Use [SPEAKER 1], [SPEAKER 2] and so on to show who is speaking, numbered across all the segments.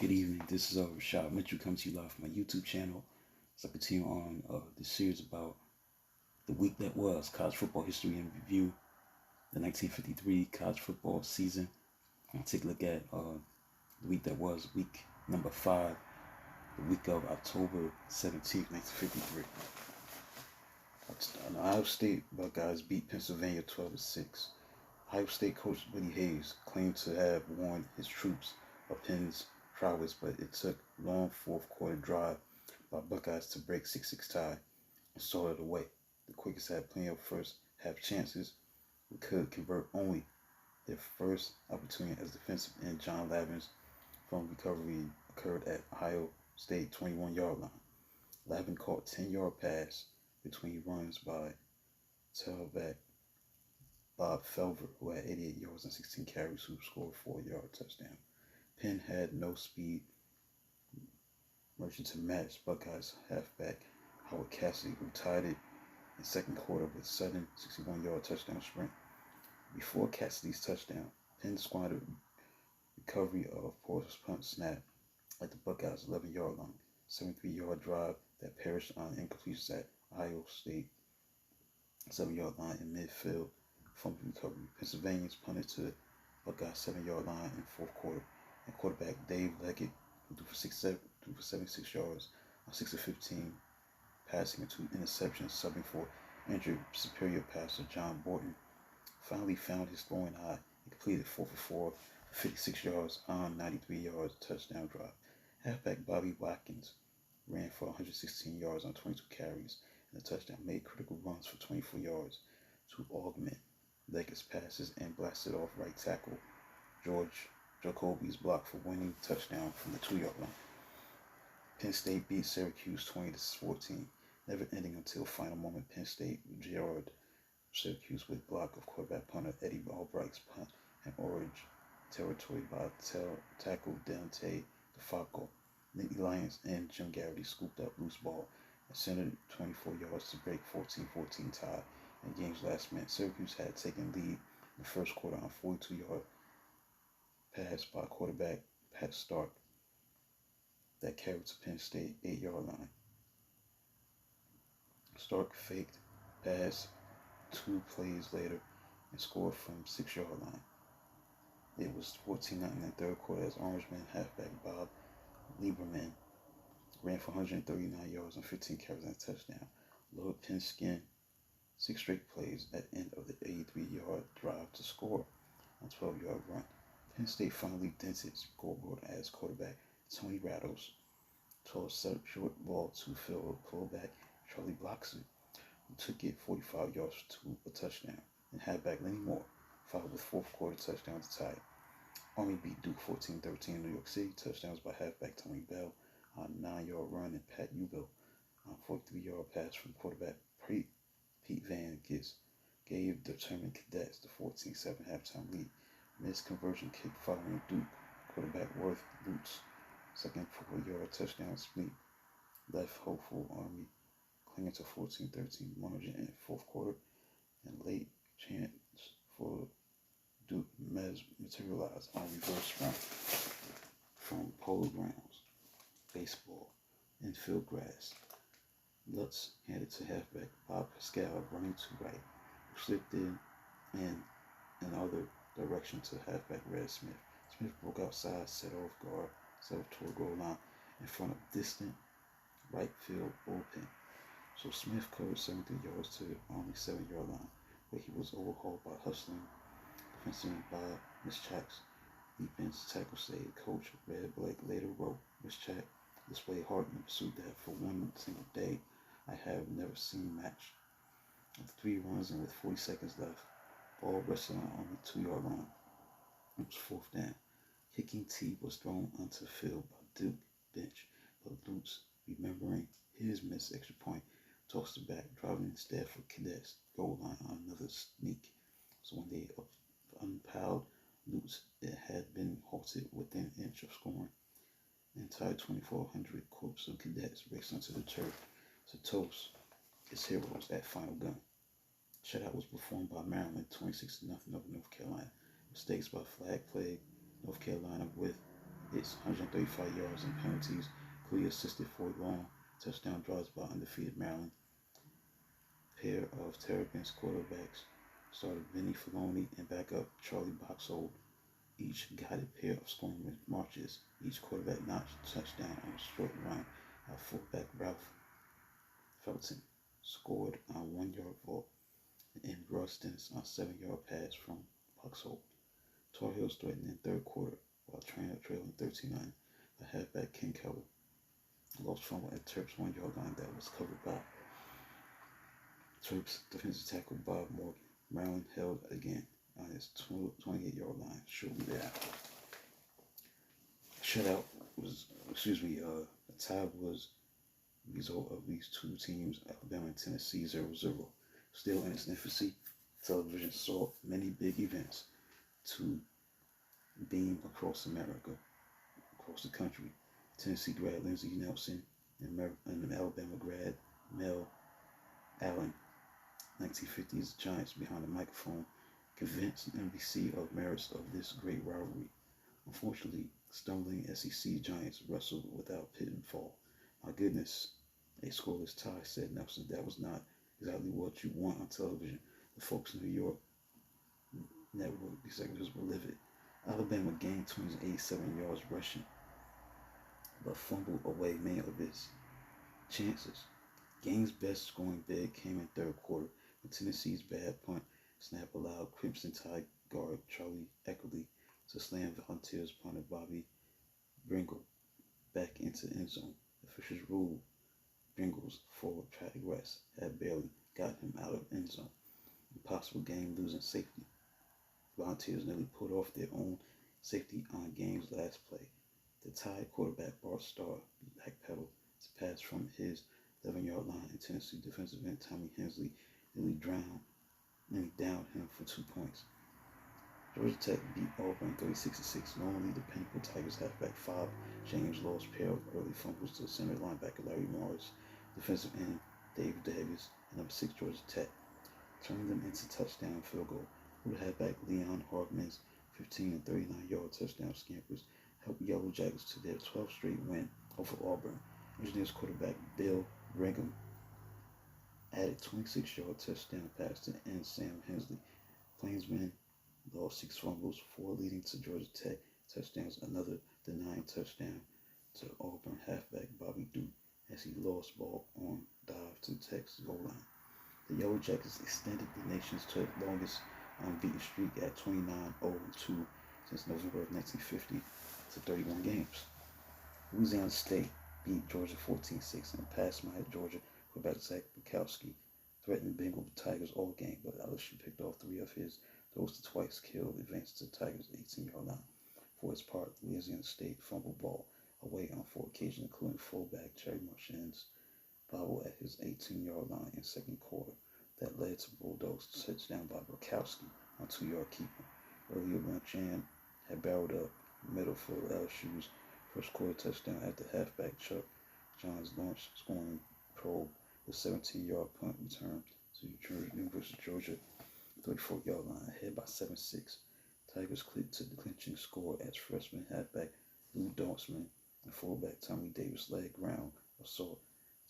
[SPEAKER 1] Good evening. This is Rashad Mitchell coming to you live from my YouTube channel. So I continue on this series about the week that was, college football history and review, the 1953 college football season. I'll take a look at the week that was, week number 5, the week of October 17th, 1953. Ohio State Buckeyes beat Pennsylvania 12-6. Ohio State coach Willie Hayes claimed to have warned his troops of Penn's prowess, but it took a long fourth quarter drive by Buckeyes to break 6-6 tie and stall it away. The Quakers had plenty of first half chances, but could convert only. Their first opportunity as defensive end John Lavin's from recovery occurred at Ohio State 21-yard line. Lavin caught 10-yard pass between runs by tailback Bob Felver, who had 88 yards and 16 carries, who scored a 4-yard touchdown. Penn had no speed merchant to match Buckeyes halfback Howard Cassidy, who tied it in second quarter with a sudden 61-yard touchdown sprint. Before Cassidy's touchdown, Penn squandered recovery of Porter's punt snap at the Buckeyes' 11-yard line, 73-yard drive that perished on incompletions at Ohio State 7-yard line in midfield. Fumble recovery. Pennsylvanians punted to the Buckeyes 7-yard line in fourth quarter, and quarterback Dave Leggett, who threw for 76 yards on 6 of 15, passing and 2 interceptions, subbing for injured superior passer John Borton, finally found his throwing eye and completed 4 for 4 for 56 yards on 93 yards touchdown drive. Halfback Bobby Watkins ran for 116 yards on 22 carries and a touchdown, made critical runs for 24 yards to augment Leggett's passes, and blasted off right tackle George Jacoby's block for winning touchdown from the 2-yard line. Penn State beat Syracuse 20-14, never ending until final moment. Penn State jarred Syracuse with block of quarterback punter Eddie Albright's punt and orange territory by tackle Dante DeFalco. Nittany Lions and Jim Garrity scooped up loose ball and centered 24 yards to break 14-14 tie in game's last minute. Syracuse had taken lead in the first quarter on a 42-yard pass by quarterback Pat Stark that carried to Penn State 8-yard line. Stark faked pass 2 plays later and scored from 6-yard line. It was 14-0 in the third quarter as Orangeman halfback Bob Lieberman ran for 139 yards on 15 carries and a touchdown. Lowered Penn's skin 6 straight plays at the end of the 83-yard drive to score on a 12-yard run. Penn State finally dented scoreboard as quarterback Tony Rattles tossed a short ball to fill pullback Charlie Bloxon, who took it 45 yards to a touchdown, and halfback Lenny Moore followed with fourth quarter touchdown to tie. Army beat Duke 14-13 in New York City. Touchdowns by halfback Tony Bell on a 9-yard run and Pat Ubel on a 43-yard pass from quarterback Pete Van Gis gave determined Cadets the 14-7 halftime lead. Missed conversion kick following Duke quarterback Worth Lutz second 4-yard touchdown split left hopeful Army clinging to 14-13 margin in the fourth quarter, and late chance for Duke materialized on reverse run from polo grounds, baseball, infield grass. Lutz handed to halfback Bob Pascal running to right, who slipped in another direction to halfback Red Smith. Smith broke outside, set off toward goal line in front of distant right field bullpen. So Smith covered 73 yards to the Army 7-yard line, where he was overhauled by hustling defenseman Bob Mischak's defense tackle saved. Coach Red Blake later wrote, Mischak displayed heart in pursuit that for one single day I have never seen matched. With 3 runs and with 40 seconds left, ball rested on the 2-yard line. It was fourth down. Kicking tee was thrown onto the field by Duke bench, but Lutz, remembering his missed extra point, tossed it back, driving instead for Cadets goal line on another sneak. So when they unpiled Lutz, it had been halted within an inch of scoring. The entire 2,400 corps of Cadets raced onto the turf to toast its heroes at final gun. Shutout was performed by Maryland 26-0 over North Carolina. Mistakes by Flag plagued North Carolina with hits, 135 yards, and penalties, including assisted for a long touchdown drives by undefeated Maryland. Pair of Terrapins quarterbacks started Vinny Filoni and backup Charlie Boxhold. Each guided pair of scoring marches. Each quarterback notched a touchdown on a short run. Our fullback Ralph Felton scored on a 1-yard vault and Rustin's on a 7-yard pass from Boxhold. Tar Heels threatened in third quarter while trailing 13-9. The halfback Ken Keller lost fumble at Terps 1-yard line that was covered by Terps defensive tackle Bob Morgan. Maryland held again on his 28-yard line shortly thereafter. Shutout was, the tie was the result of these two teams, Alabama and Tennessee, 0-0. Still in its infancy, television saw many big events to beam across America, across the country. Tennessee grad Lindsey Nelson and Alabama grad Mel Allen, 1950s Giants behind the microphone, convinced NBC of merits of this great rivalry. Unfortunately, stumbling SEC Giants wrestled without pitfall. My goodness, a scoreless tie, said Nelson. That was not exactly what you want on television. The folks in New York network executives were livid. Alabama gained 287 yards rushing, but fumbled away many of its chances. Game's best scoring big came in third quarter when Tennessee's bad punt snap allowed Crimson Tide guard Charlie Eckerly to slam Volunteers punter Bobby Bringle back into the end zone. Officials ruled Bringle's forward track rest had barely got him out of end zone. Impossible game-losing safety. Volunteers nearly pulled off their own safety on game's last play. The Tide quarterback Bart Starr backpedaled his pass from his 11-yard line, and Tennessee defensive end Tommy Hensley nearly downed him for 2 points. Georgia Tech beat Auburn 36-6. Normally, the Pinnacle Tigers halfback 5 James lost pair of early fumbles to center linebacker Larry Morris, defensive end Dave Davis, and number 6 Georgia Tech, turning them into touchdown field goal. Who halfback Leon Hardman's 15 and 39-yard touchdown scampers helped Yellow Jackets to their 12th straight win over Auburn. Engineers quarterback Bill Brigham added 26-yard touchdown pass to end Sam Hensley. Plainsmen lost 6 fumbles, 4 leading to Georgia Tech touchdowns, another denying touchdown to Auburn halfback Bobby Duke as he lost ball on dive to Tech's goal line. The Yellow Jackets extended the nation's longest unbeaten streak at 29-0-2 since November of 1950 to 31 games. Louisiana State beat Georgia 14-6 and passed my Georgia quarterback Zach Bukowski threatened Bengal Tigers all game, but LSU picked off 3 of his throws to twice killed advanced to Tigers' 18-yard line. For its part, Louisiana State fumbled ball away on 4 occasions, including fullback Jerry Marchand's bobble at his 18-yard line in second quarter that led to Bulldogs touchdown by Bukowski on 2-yard keeper. Earlier, Marchand had barreled up middle for LSU's first quarter touchdown after halfback Chuck Johns launched scoring probe with 17-yard punt return to University of Georgia 34-yard line, ahead by 7-6. Tigers clipped to the clinching score as freshman halfback Lou Dawsman and fullback Tommy Davis led ground assault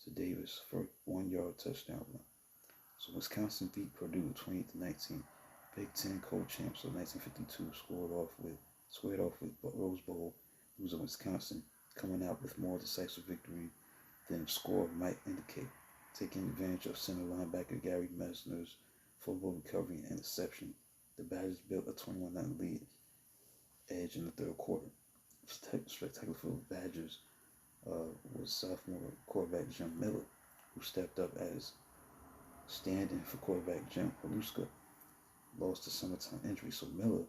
[SPEAKER 1] to Davis for a 1-yard touchdown run. So Wisconsin beat Purdue 28-19. Big Ten co-champs of 1952 squared off with Rose Bowl loser Wisconsin, coming out with more decisive victory than score might indicate, taking advantage of center linebacker Gary Mesner's fumble recovery and interception. The Badgers built a 21-9 lead edge in the third quarter. Spectacular for the Badgers was sophomore quarterback Jim Miller, who stepped up as stand-in for quarterback Jim Paluska, lost to summertime injury. So Miller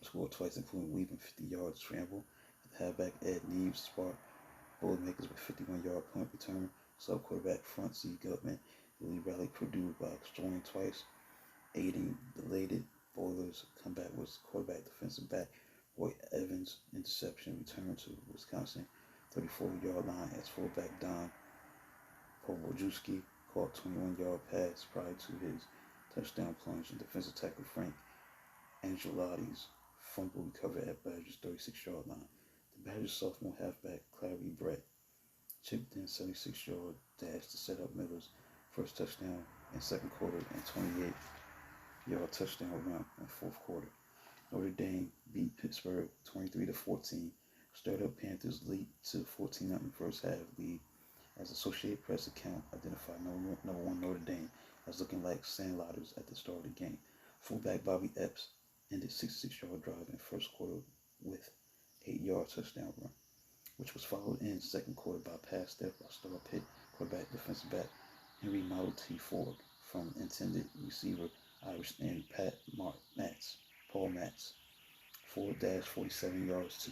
[SPEAKER 1] scored twice, including weaving 50-yard scramble. The halfback Ed Neves sparked Boilermakers with 51-yard punt return. Sub-quarterback Front C. Gutman really rallied Purdue by scoring twice, aiding the elated Boilers' comeback was quarterback defensive back Roy Evans' interception return to Wisconsin 34-yard line as fullback Don Powoljuski caught 21-yard pass prior to his touchdown plunge, and defensive tackle Frank Angelotti's fumble recovered at Badgers' 36-yard line. Badger sophomore halfback Clary Brett chipped in 76-yard dash to set up Miller's first touchdown in second quarter and 28-yard touchdown run in fourth quarter. Notre Dame beat Pittsburgh 23-14. Stirred-up Panthers lead to 14-0 first half lead as Associated Press account identified number one Notre Dame as looking like sandlotters at the start of the game. Fullback Bobby Epps ended 66-yard drive in first quarter with 8-yard touchdown run, which was followed in second quarter by pass step by star Pitt quarterback defensive back Henry Model T. Ford from intended receiver Irish named Paul Matz. Ford dashed 47 yards to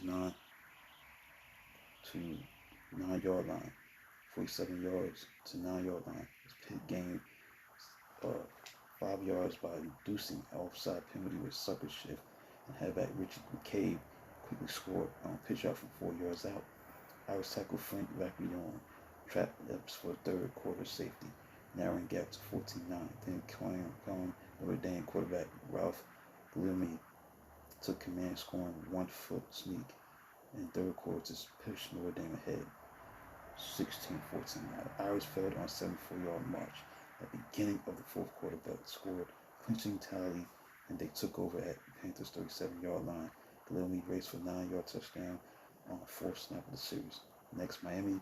[SPEAKER 1] 9-yard line. 47 yards to 9-yard line. Pitt gained 5 yards by reducing offside penalty with sucker shift, and halfback Richard McCabe quickly scored on a pitch out from 4 yards out. Irish tackle Frank Vacquion trapped Epps for third quarter safety, narrowing gap to 14-9. Then Notre Dame quarterback Ralph Guillemette took command, scoring 1-foot sneak in third quarter to push Notre Dame ahead 16-14. The Irish failed on a 74-yard march at the beginning of the fourth quarter, but scored clinching tally, and they took over at Panthers' 37-yard line. Guillemette raced for a 9-yard touchdown on the fourth snap of the series. Next, Miami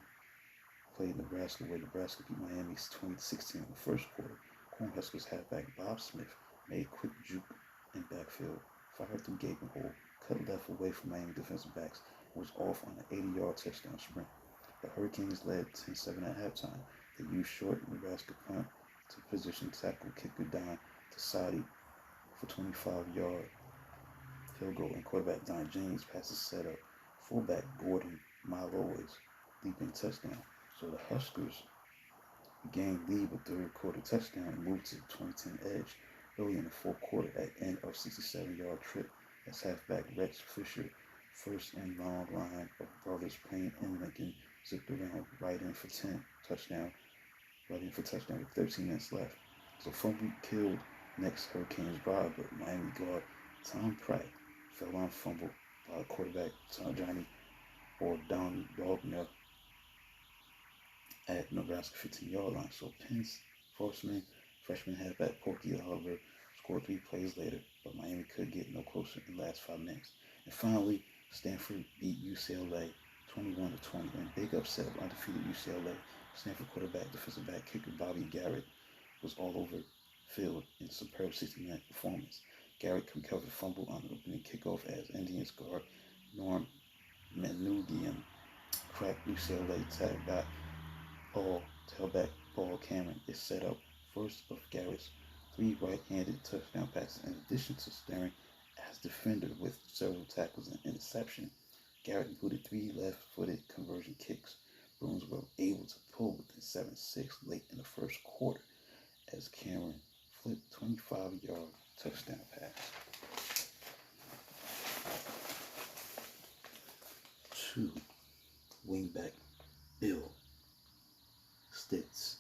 [SPEAKER 1] played Nebraska, where Nebraska beat Miami 20-16 in the first quarter. Cornhuskers halfback Bob Smith made a quick juke in backfield, fired through gaping hole, cut left away from Miami defensive backs, and was off on an 80-yard touchdown sprint. The Hurricanes led 10-7 at halftime. They used short Nebraska punt to position tackle kicker Don Tassadi for 25-yard field goal, and quarterback Don James passes set up fullback Gordon Malloy's leaping touchdown. So the Huskers gained lead with third quarter touchdown and moved to 20-10 edge early in the fourth quarter at end of 67-yard trip as halfback Rex Fisher, first and long line of brothers Payne and Lincoln, zipped around right in for touchdown with 13 minutes left. So fumble killed next Hurricanes drive, but Miami guard Tom Pratt fell on fumble by quarterback Johnny or Don Dogner at Nebraska 15-yard line. So Penn's freshman halfback Porky Oliver scored 3 plays later, but Miami could get no closer in the last 5 minutes. And finally, Stanford beat UCLA 21-20 in a big upset of undefeated UCLA. Stanford quarterback defensive back kicker Bobby Garrett was all over field in a superb 60-minute performance. Garrett recovered fumble on the opening kickoff as Indians guard Norm Manoogian cracked UCLA tailback Paul Cameron is set up first of Garrett's 3 right-handed touchdown passes, in addition to staring as defender with several tackles and interception. Garrett booted 3 left-footed conversion kicks. Bruins were able to pull within 7-6 late in the first quarter as Cameron flipped 25-yard touchdown pass. 2. Wingback Bill Stitz.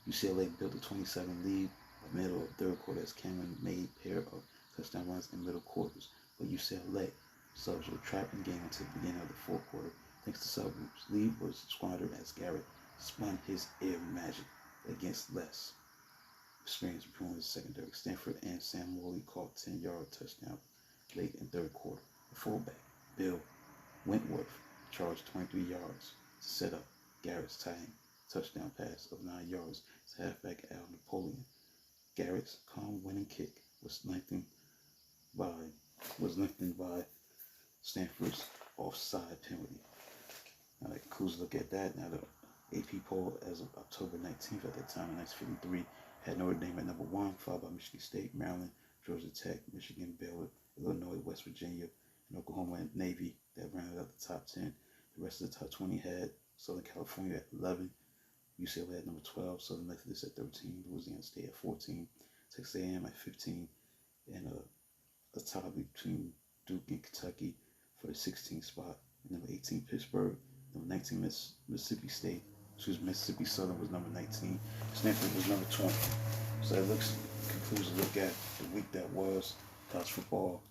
[SPEAKER 1] UCLA built a 27 lead by the middle of the third quarter as Cameron made a pair of touchdown runs in middle quarters, but UCLA subs were trapped in the game until the beginning of the fourth quarter. Thanks to subgroups, lead was squandered as Garrett spun his air magic against less experienced Bruins secondary. Stanford and Sam Morley caught 10-yard touchdown late in third quarter. The fullback, Bill Wentworth, charged 23 yards to set up Garrett's tying touchdown pass of 9 yards to halfback Al Napoleon. Garrett's calm winning kick was lengthened by Stanford's offside penalty. Now that concludes a look at that. Now the AP poll as of October 19th at that time in 1953 had Notre Dame at number 1, followed by Michigan State, Maryland, Georgia Tech, Michigan, Baylor, Illinois, West Virginia, and Oklahoma and Navy that rounded out the top 10. The rest of the top 20 had Southern California at 11, UCLA at number 12, Southern Methodist at 13, Louisiana State at 14, Texas A&M at 15, and a tie between Duke and Kentucky for the 16th spot. Number 18, Pittsburgh. Number 19, Mississippi Southern was number 19. Stanford was number 20. So that concludes a look at the week that was college football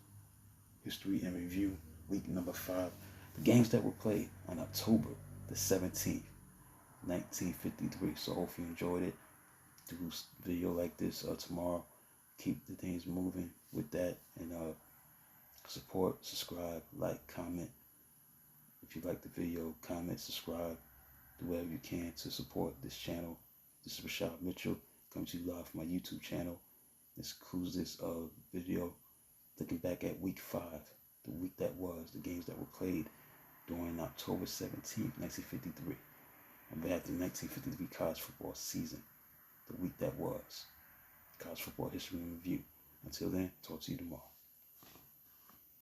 [SPEAKER 1] history and review. Week number 5. The games that were played on October the 17th, 1953. So hopefully you enjoyed it. Do a video like this tomorrow. Keep the things moving with that, and support, subscribe, like, comment. If you like the video, comment, subscribe, do whatever you can to support this channel. This is Rashad Mitchell coming to you live from my YouTube channel. This concludes this video looking back at week 5, the week that was, the games that were played during October 17th, 1953. On behalf of the 1953 college football season, the week that was, college football history and review. Until then, talk to you tomorrow.